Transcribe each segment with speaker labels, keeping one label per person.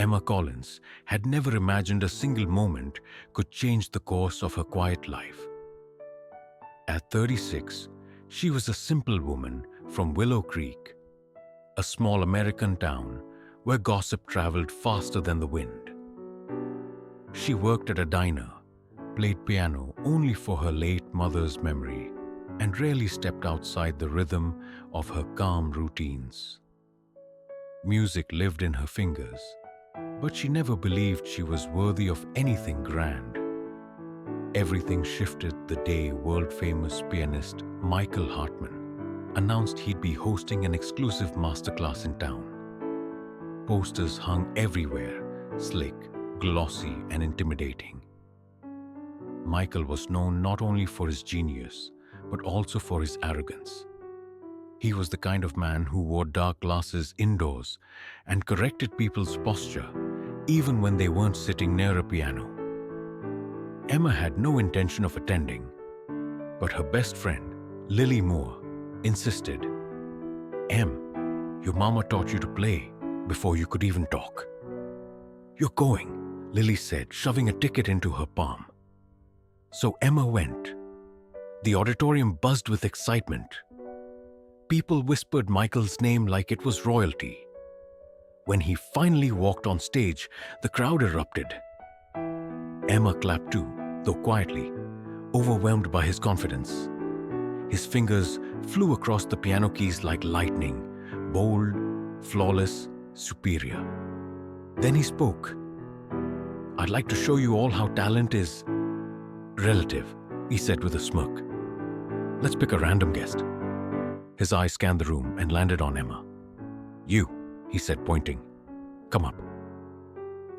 Speaker 1: Emma Collins had never imagined a single moment could change the course of her quiet life. At 36, she was a simple woman from Willow Creek, a small American town where gossip traveled faster than the wind. She worked at a diner, played piano only for her late mother's memory, and rarely stepped outside the rhythm of her calm routines. Music lived in her fingers, but she never believed she was worthy of anything grand. Everything shifted the day world-famous pianist Michael Hartman announced he'd be hosting an exclusive masterclass in town. Posters hung everywhere, slick, glossy, and intimidating. Michael was known not only for his genius, but also for his arrogance. He was the kind of man who wore dark glasses indoors and corrected people's posture, even when they weren't sitting near a piano. Emma had no intention of attending, but her best friend, Lily Moore, insisted. Your mama taught you to play before you could even talk." "You're going," Lily said, shoving a ticket into her palm. So Emma went. The auditorium buzzed with excitement. People whispered Michael's name like it was royalty. When he finally walked on stage, the crowd erupted. Emma clapped too, though quietly, overwhelmed by his confidence. His fingers flew across the piano keys like lightning, bold, flawless, superior. Then he spoke. "I'd like to show you all how talent is relative," he said with a smirk. "Let's pick a random guest." His eyes scanned the room and landed on Emma. "You," he said, pointing. "Come up."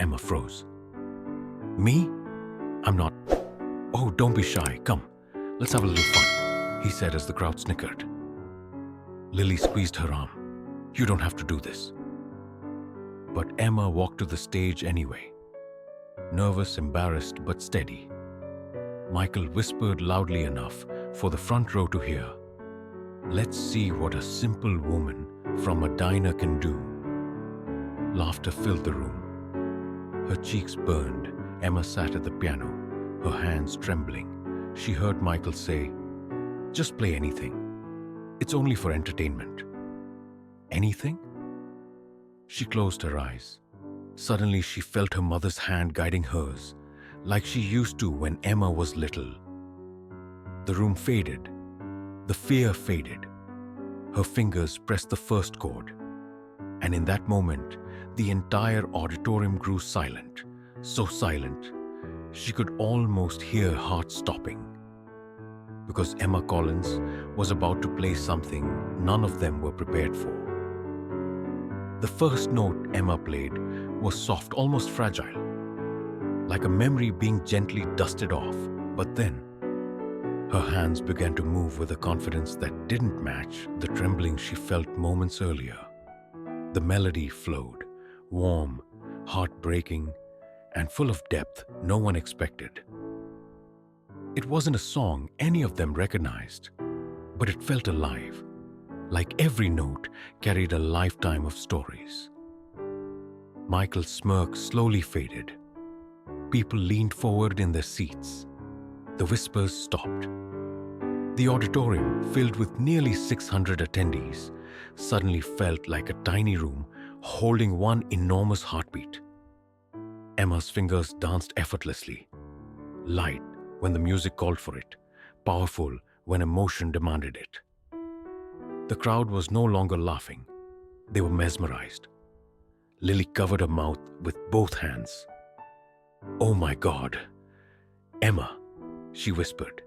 Speaker 1: Emma froze. "Me? I'm not." "Oh, don't be shy. Come, let's have a little fun," he said as the crowd snickered. Lily squeezed her arm. "You don't have to do this." But Emma walked to the stage anyway. Nervous, embarrassed, but steady. Michael whispered loudly enough for the front row to hear. "Let's see what a simple woman from a diner can do." Laughter filled the room. Her cheeks burned. Emma sat at the piano, her hands trembling. She heard Michael say, "Just play anything. It's only for entertainment." Anything? She closed her eyes. Suddenly she felt her mother's hand guiding hers, like she used to when Emma was little. The room faded. The fear faded. Her fingers pressed the first chord. And in that moment, the entire auditorium grew silent, so silent, she could almost hear hearts stopping. Because Emma Collins was about to play something none of them were prepared for. The first note Emma played was soft, almost fragile, like a memory being gently dusted off. But then, her hands began to move with a confidence that didn't match the trembling she felt moments earlier. The melody flowed, warm, heartbreaking, and full of depth no one expected. It wasn't a song any of them recognized, but it felt alive, like every note carried a lifetime of stories. Michael's smirk slowly faded. People leaned forward in their seats. The whispers stopped. The auditorium, filled with nearly 600 attendees, suddenly felt like a tiny room holding one enormous heartbeat. Emma's fingers danced effortlessly, light when the music called for it, powerful when emotion demanded it. The crowd was no longer laughing. They were mesmerized. Lily covered her mouth with both hands. "Oh my God, Emma," she whispered.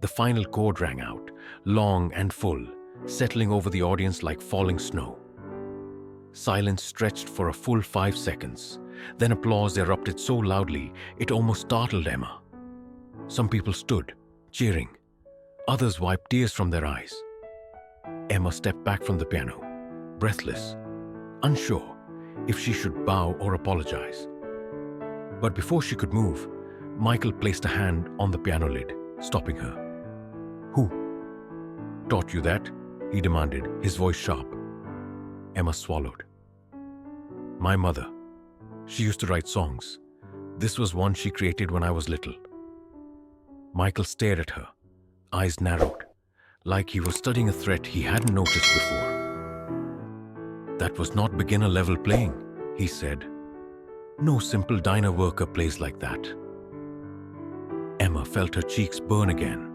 Speaker 1: The final chord rang out, long and full, settling over the audience like falling snow. Silence stretched for a full 5 seconds. Then applause erupted so loudly it almost startled Emma. Some people stood, cheering. Others wiped tears from their eyes. Emma stepped back from the piano, breathless, unsure if she should bow or apologize. But before she could move, Michael placed a hand on the piano lid, stopping her. "Who taught you that?" he demanded, his voice sharp. Emma swallowed. "My mother," She used to write songs. This was one she created when I was little. Michael stared at her, eyes narrowed, like he was studying a threat he hadn't noticed before. That was not beginner-level playing, he said. No simple diner worker plays like that. Emma felt her cheeks burn again.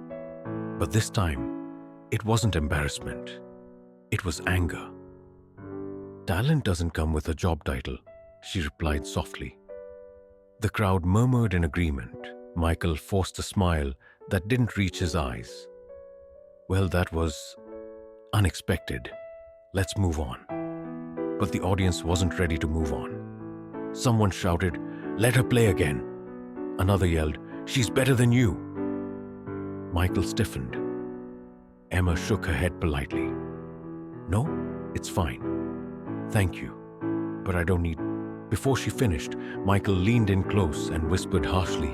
Speaker 1: But this time, it wasn't embarrassment. It was anger. Talent doesn't come with a job title, she replied softly. The crowd murmured in agreement. Michael forced a smile that didn't reach his eyes. Well, that was unexpected. Let's move on. But the audience wasn't ready to move on. Someone shouted, "Let her play again." Another yelled, "She's better than you." Michael stiffened. Emma shook her head politely. "No, it's fine. Thank you, but I don't need..." Before she finished, Michael leaned in close and whispered harshly,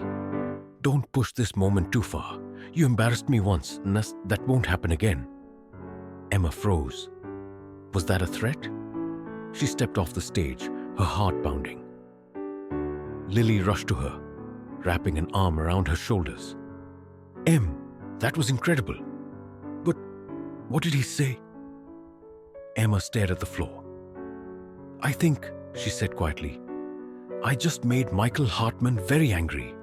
Speaker 1: "Don't push this moment too far. You embarrassed me once, and that won't happen again." Emma froze. Was that a threat? She stepped off the stage, her heart pounding. Lily rushed to her, wrapping an arm around her shoulders. "Em, that was incredible. But what did he say?" Emma stared at the floor. "I think," she said quietly, "I just made Michael Hartman very angry."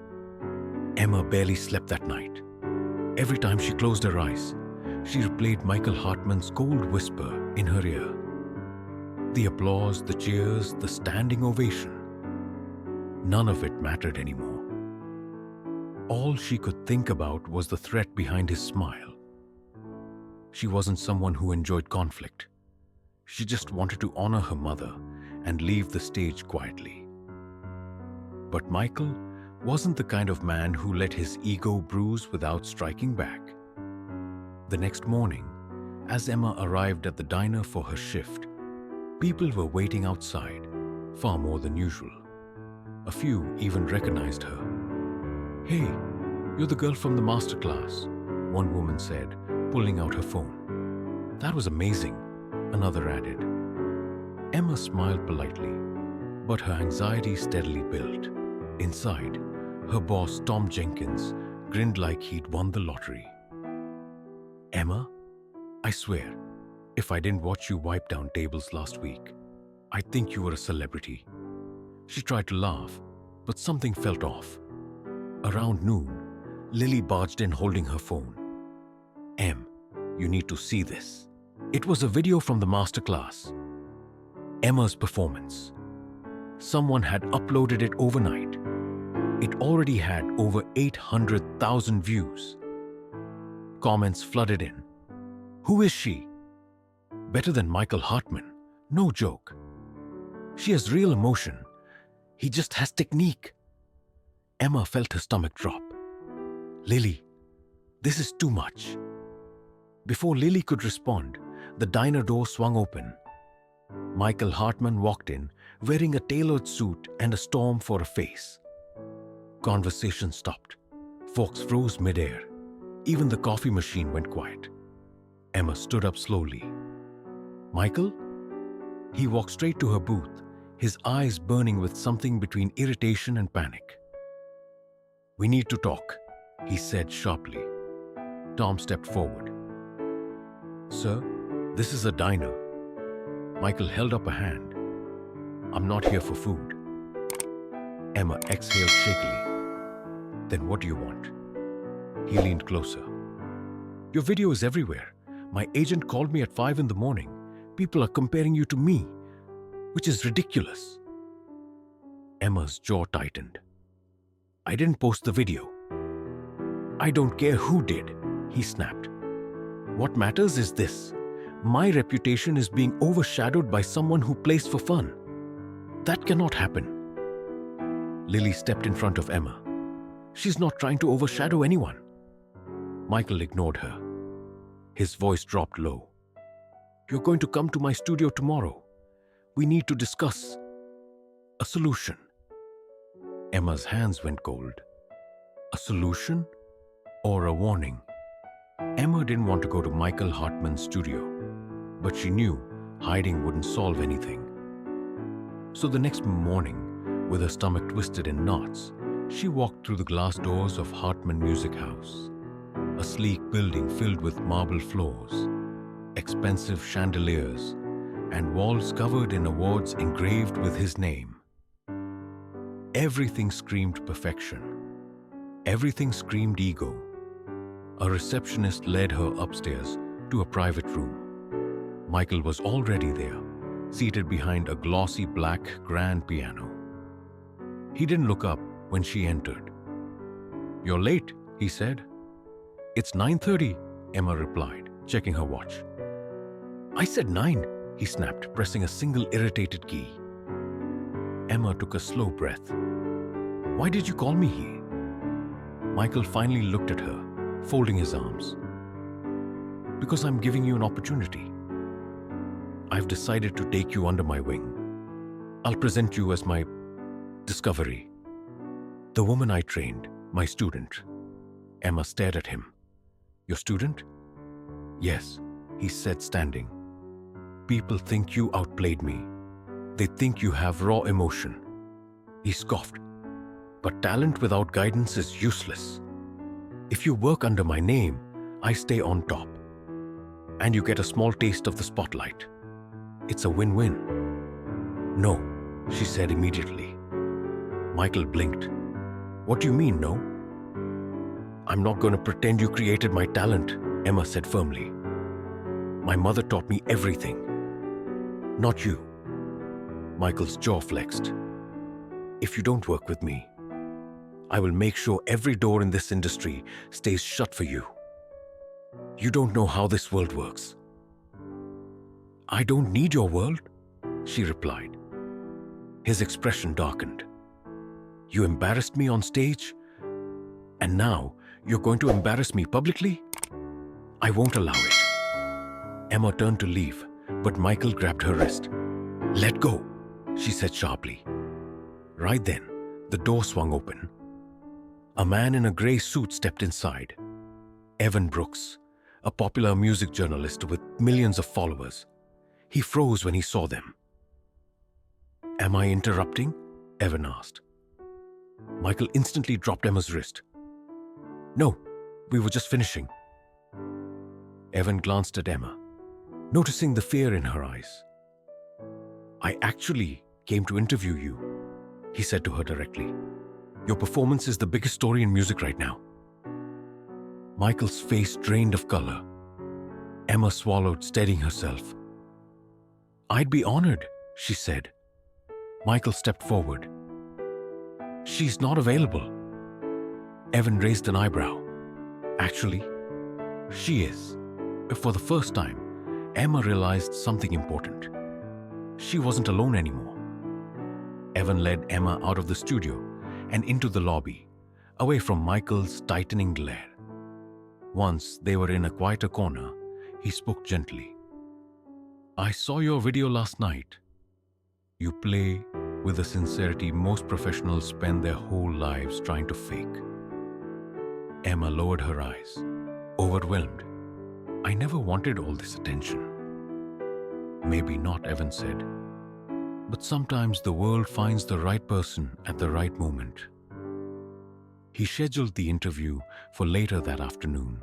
Speaker 1: Emma barely slept that night. Every time she closed her eyes, she replayed Michael Hartman's cold whisper in her ear. The applause, the cheers, the standing ovation. None of it mattered anymore. All she could think about was the threat behind his smile. She wasn't someone who enjoyed conflict. She just wanted to honor her mother and leave the stage quietly. But Michael wasn't the kind of man who let his ego bruise without striking back. The next morning, as Emma arrived at the diner for her shift, people were waiting outside, far more than usual. A few even recognized her. "Hey, you're the girl from the masterclass," one woman said, pulling out her phone. "That was amazing," another added. Emma smiled politely, but her anxiety steadily built. Inside, her boss, Tom Jenkins, grinned like he'd won the lottery. "Emma, I swear, if I didn't watch you wipe down tables last week, I'd think you were a celebrity." She tried to laugh, but something felt off. Around noon, Lily barged in holding her phone. "Em, you need to see this." It was a video from the masterclass. Emma's performance. Someone had uploaded it overnight. It already had over 800,000 views. Comments flooded in. "Who is she? Better than Michael Hartman. No joke. She has real emotion. He just has technique." Emma felt her stomach drop. "Lily, this is too much." Before Lily could respond, the diner door swung open. Michael Hartman walked in, wearing a tailored suit and a storm for a face. Conversation stopped. Forks froze midair. Even the coffee machine went quiet. Emma stood up slowly. "Michael?" He walked straight to her booth, his eyes burning with something between irritation and panic. "We need to talk," he said sharply. Tom stepped forward. "Sir, this is a diner." Michael held up a hand. "I'm not here for food." Emma exhaled shakily. "Then what do you want?" He leaned closer. "Your video is everywhere. My agent called me at 5 in the morning. People are comparing you to me, which is ridiculous." Emma's jaw tightened. "I didn't post the video." "I don't care who did," he snapped. "What matters is this. My reputation is being overshadowed by someone who plays for fun. That cannot happen." Lily stepped in front of Emma. "She's not trying to overshadow anyone." Michael ignored her. His voice dropped low. "You're going to come to my studio tomorrow. We need to discuss a solution." Emma's hands went cold. A solution or a warning? Emma didn't want to go to Michael Hartman's studio, but she knew hiding wouldn't solve anything. So the next morning, With her stomach twisted in knots, she walked through the glass doors of Hartman Music House, a sleek building filled with marble floors, expensive chandeliers, and walls covered in awards engraved with his name. Everything screamed perfection. Everything screamed ego. A receptionist led her upstairs to a private room. Michael was already there, seated behind a glossy black grand piano. He didn't look up when she entered. "You're late," he said. "It's 9:30, Emma replied, checking her watch. "I said 9, he snapped, pressing a single irritated key. Emma took a slow breath. "Why did you call me here?" Michael finally looked at her, folding his arms. "Because I'm giving you an opportunity. I've decided to take you under my wing. I'll present you as my discovery. The woman I trained, my student." Emma stared at him. "Your student?" "Yes," he said, standing. "People think you outplayed me. They think you have raw emotion." He scoffed. "But talent without guidance is useless. If you work under my name, I stay on top. And you get a small taste of the spotlight. It's a win-win." "No," she said immediately. Michael blinked. "What do you mean, no?" "I'm not going to pretend you created my talent," Emma said firmly. "My mother taught me everything. Not you." Michael's jaw flexed. "If you don't work with me, I will make sure every door in this industry stays shut for you. You don't know how this world works." "I don't need your world," she replied. His expression darkened. "You embarrassed me on stage, and now you're going to embarrass me publicly? I won't allow it." Emma turned to leave, but Michael grabbed her wrist. "Let go," she said sharply. Right then, the door swung open. A man in a grey suit stepped inside. Evan Brooks, a popular music journalist with millions of followers. He froze when he saw them. "Am I interrupting?" Evan asked. Michael instantly dropped Emma's wrist. "No, we were just finishing." Evan glanced at Emma, noticing the fear in her eyes. "I actually came to interview you," he said to her directly. "Your performance is the biggest story in music right now." Michael's face drained of color. Emma swallowed, steadying herself. "I'd be honored," she said. Michael stepped forward. "She's not available." Evan raised an eyebrow. "Actually, she is." For the first time, Emma realized something important. She wasn't alone anymore. Evan led Emma out of the studio and into the lobby, away from Michael's tightening glare. Once they were in a quieter corner, he spoke gently. "I saw your video last night. You play with the sincerity most professionals spend their whole lives trying to fake." Emma lowered her eyes, overwhelmed. "I never wanted all this attention." "Maybe not," Evan said. "But sometimes the world finds the right person at the right moment." He scheduled the interview for later that afternoon.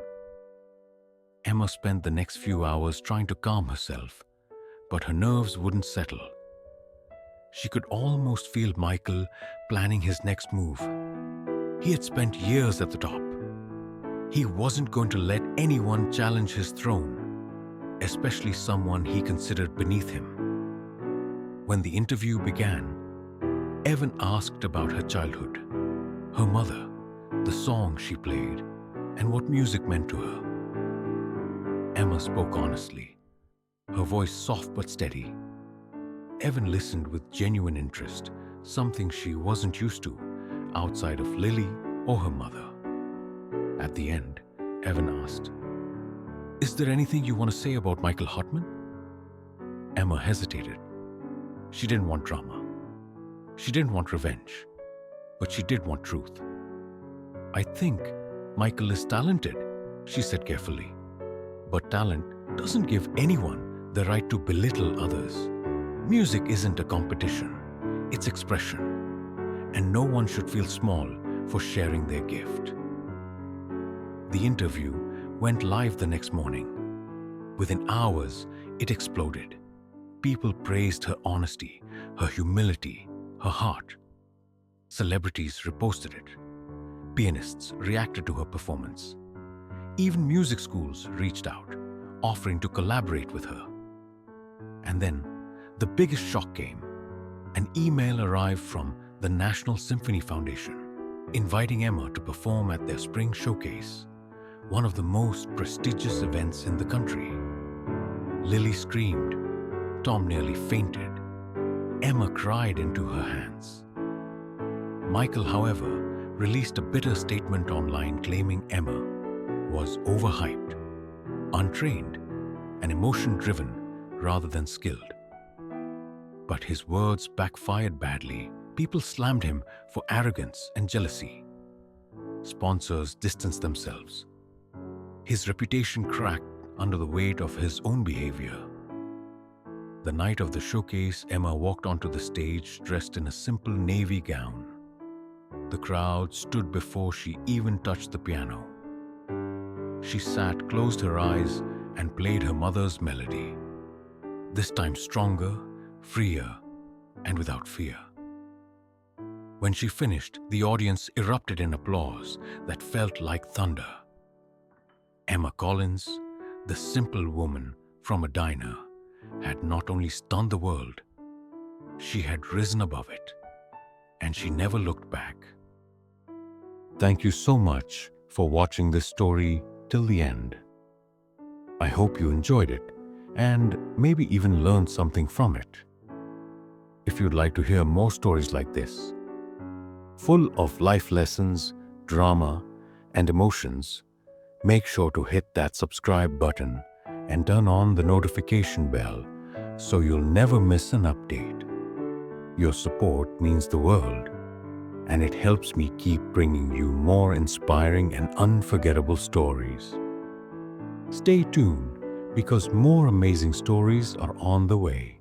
Speaker 1: Emma spent the next few hours trying to calm herself, but her nerves wouldn't settle. She could almost feel Michael planning his next move. He had spent years at the top. He wasn't going to let anyone challenge his throne, especially someone he considered beneath him. When the interview began, Evan asked about her childhood, her mother, the song she played, and what music meant to her. Emma spoke honestly, her voice soft but steady. Evan listened with genuine interest, something she wasn't used to outside of Lily or her mother. At the end, Evan asked, "Is there anything you want to say about Michael Hartman?" Emma hesitated. She didn't want drama. She didn't want revenge. But she did want truth. "I think Michael is talented," she said carefully. "But talent doesn't give anyone the right to belittle others. Music isn't a competition. It's expression. and no one should feel small for sharing their gift. The interview went live the next morning. Within hours, it exploded. People praised her honesty, her humility, her heart. Celebrities reposted it. Pianists reacted to her performance. Even music schools reached out, offering to collaborate with her. And then, the biggest shock came. An email arrived from the National Symphony Foundation, inviting Emma to perform at their spring showcase, one of the most prestigious events in the country. Lily screamed. Tom nearly fainted. Emma cried into her hands. Michael, however, released a bitter statement online claiming Emma was overhyped, untrained, and emotion-driven rather than skilled. But his words backfired badly. People slammed him for arrogance and jealousy. Sponsors distanced themselves. His reputation cracked under the weight of his own behavior. The night of the showcase, Emma walked onto the stage dressed in a simple navy gown. The crowd stood before she even touched the piano. She sat, closed her eyes, and played her mother's melody. This time stronger, freer, and without fear. When she finished, the audience erupted in applause that felt like thunder. Emma Collins, the simple woman from a diner, had not only stunned the world, she had risen above it, and she never looked back. Thank you so much for watching this story till the end. I hope you enjoyed it and maybe even learned something from it. If you'd like to hear more stories like this, full of life lessons, drama, and emotions, make sure to hit that subscribe button and turn on the notification bell so you'll never miss an update. Your support means the world, and it helps me keep bringing you more inspiring and unforgettable stories. Stay tuned because more amazing stories are on the way.